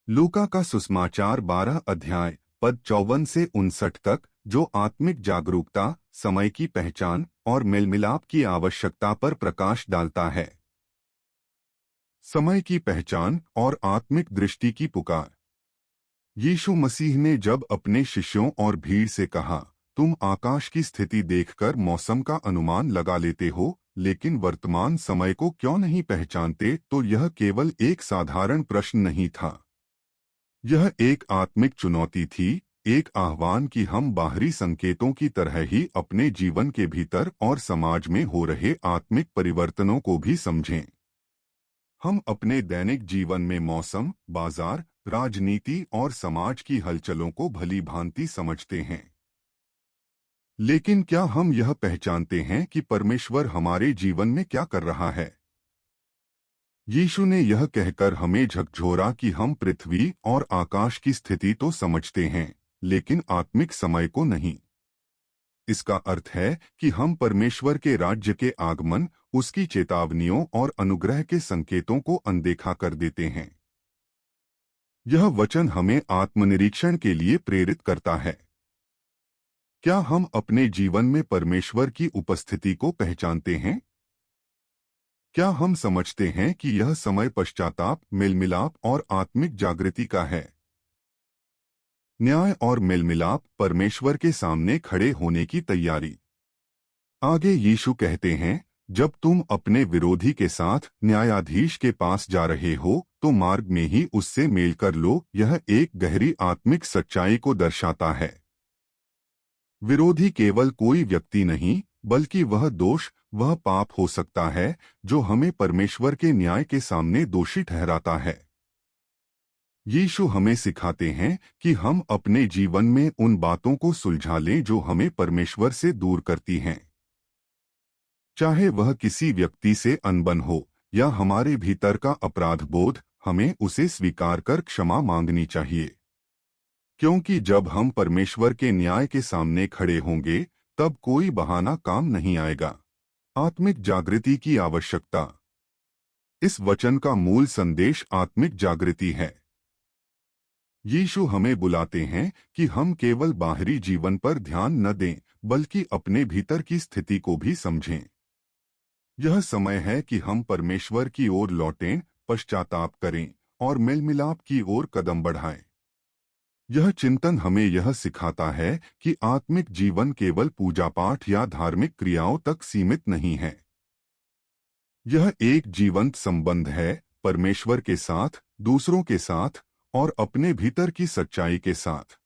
लूका का सुसमाचार 12 अध्याय पद 54 से 59 तक, जो आत्मिक जागरूकता, समय की पहचान और मेलमिलाप की आवश्यकता पर प्रकाश डालता है। समय की पहचान और आत्मिक दृष्टि की पुकार। यीशु मसीह ने जब अपने शिष्यों और भीड़ से कहा, तुम आकाश की स्थिति देखकर मौसम का अनुमान लगा लेते हो, लेकिन वर्तमान समय को क्यों नहीं पहचानते, तो यह केवल एक साधारण प्रश्न नहीं था। यह एक आत्मिक चुनौती थी, एक आह्वान कि हम बाहरी संकेतों की तरह ही अपने जीवन के भीतर और समाज में हो रहे आत्मिक परिवर्तनों को भी समझें। हम अपने दैनिक जीवन में मौसम, बाजार, राजनीति और समाज की हलचलों को भली भांति समझते हैं। लेकिन क्या हम यह पहचानते हैं कि परमेश्वर हमारे जीवन में क्या कर रहा है? यीशु ने यह कहकर हमें झकझोरा कि हम पृथ्वी और आकाश की स्थिति तो समझते हैं, लेकिन आत्मिक समय को नहीं। इसका अर्थ है कि हम परमेश्वर के राज्य के आगमन, उसकी चेतावनियों और अनुग्रह के संकेतों को अनदेखा कर देते हैं। यह वचन हमें आत्मनिरीक्षण के लिए प्रेरित करता है। क्या हम अपने जीवन में परमेश्वर की उपस्थिति को पहचानते हैं? क्या हम समझते हैं कि यह समय पश्चाताप, मेलमिलाप और आत्मिक जागृति का है? न्याय और मेलमिलाप, परमेश्वर के सामने खड़े होने की तैयारी। आगे यीशु कहते हैं, जब तुम अपने विरोधी के साथ न्यायाधीश के पास जा रहे हो, तो मार्ग में ही उससे मेल कर लो। यह एक गहरी आत्मिक सच्चाई को दर्शाता है। विरोधी केवल कोई व्यक्ति नहीं, बल्कि वह दोष, वह पाप हो सकता है जो हमें परमेश्वर के न्याय के सामने दोषी ठहराता है। यीशु हमें सिखाते हैं कि हम अपने जीवन में उन बातों को सुलझा लें जो हमें परमेश्वर से दूर करती हैं। चाहे वह किसी व्यक्ति से अनबन हो या हमारे भीतर का अपराध बोध, हमें उसे स्वीकार कर क्षमा मांगनी चाहिए। क्योंकि जब हम परमेश्वर के न्याय के सामने खड़े होंगे, तब कोई बहाना काम नहीं आएगा। आत्मिक जागृति की आवश्यकता। इस वचन का मूल संदेश आत्मिक जागृति है। यीशु हमें बुलाते हैं कि हम केवल बाहरी जीवन पर ध्यान न दें, बल्कि अपने भीतर की स्थिति को भी समझें। यह समय है कि हम परमेश्वर की ओर लौटें, पश्चाताप करें और मेलमिलाप की ओर कदम बढ़ाएं। यह चिंतन हमें यह सिखाता है कि आत्मिक जीवन केवल पूजा पाठ या धार्मिक क्रियाओं तक सीमित नहीं है। यह एक जीवंत संबंध है, परमेश्वर के साथ, दूसरों के साथ और अपने भीतर की सच्चाई के साथ।